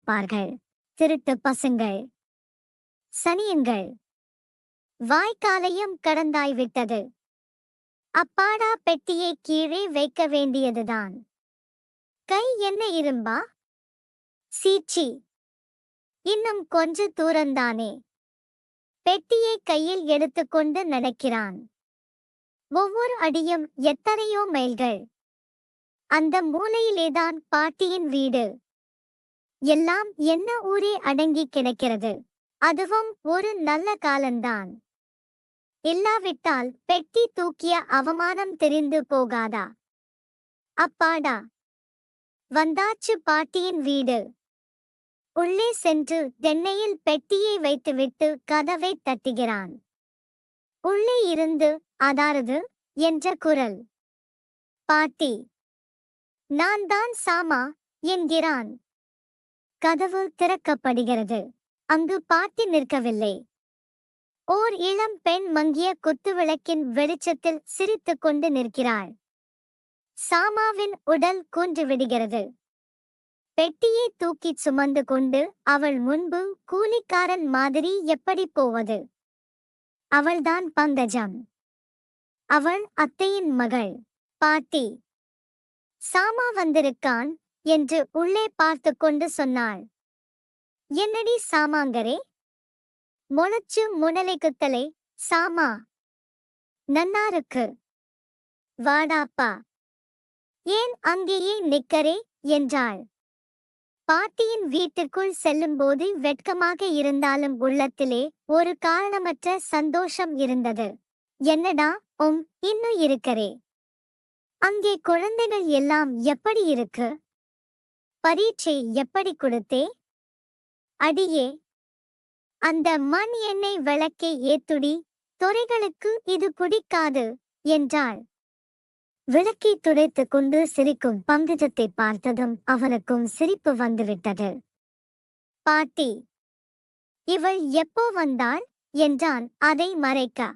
நிற்பார்கள். திருட்டு பசங்கள், சனியன்கள். வாய்க்காலையும் கடந்தாய்விட்டது. அப்பாடா, பெட்டியை கீழே வைக்க வேண்டியதுதான். கை என்ன இரும்பா? சீச்சி, இன்னும் கொஞ்ச தூரந்தானே. பெட்டியை கையில் எடுத்துக்கொண்டு நடக்கிறான். ஒவ்வொரு அடியும் எத்தனையோ மைல்கள். அந்த மூலையிலேதான் பாட்டியின் வீடு. எல்லாம் என்ன ஊரே அடங்கி கிடக்கிறது. அதுவும் ஒரு நல்ல காலந்தான். இல்லாவிட்டால் பெட்டி தூக்கிய அவமானம் தெரிந்து போகாதா? அப்பாடா, வந்தாச்சு பாட்டியின் வீடு. உள்ளே சென்று தென்னையில் பெட்டியை வைத்துவிட்டு கதவை தட்டுகிறான். உள்ளே இருந்து அதாரது என்ற குரல். பாட்டி, நான் தான் சாமா என்கிறான். கதவு திறக்கப்படுகிறது. அங்கு பாட்டி நிற்கவில்லை. ஓர் இளம் பெண் மங்கிய குத்துவிளக்கின் வெளிச்சத்தில் சிரித்துக் கொண்டு நிற்கிறாள். சாமாவின் உடல் கூன்று விடுகிறது. பெட்டியை தூக்கிச் சுமந்து கொண்டு அவள் முன்பு கூலிக்காரன் மாதிரி எப்படி போவது? அவள்தான் பங்கஜம். அவள் அத்தையின் மகள். பாட்டி, சாமா வந்திருக்கான் என்று உள்ளே பார்த்து கொண்டு சொன்னாள். என்னடி சாமாங்கரே? முளைச்சு முனலைக்குத்தலை சாமா. நன்னாருக்கு. வாடாப்பா. ஏன் அங்கேயே நிக்கரே என்றாள். பாட்டியின் வீட்டுக்குள் செல்லும்போது வெட்கமாக இருந்தாலும் உள்ளத்திலே ஒரு காரணமற்ற சந்தோஷம் இருந்தது. என்னடா இன்னும் இருக்கரே? அங்கே குழந்தைகள் எல்லாம் எப்படி இருக்கு? பரீட்சை எப்படி கொடுத்தே? அடியே, அந்த மண் எண்ணெய் விளக்கை ஏத்துடி, துரைகளுக்கு இது பிடிக்காது என்றாள். விளக்கை துடைத்துக் கொண்டு சிரிக்கும் பங்கஜத்தை பார்த்ததும் அவனுக்கும் சிரிப்பு வந்துவிட்டது. பாட்டி, இவள் எப்போ வந்தாள் என்றான் அதை மறைக்க.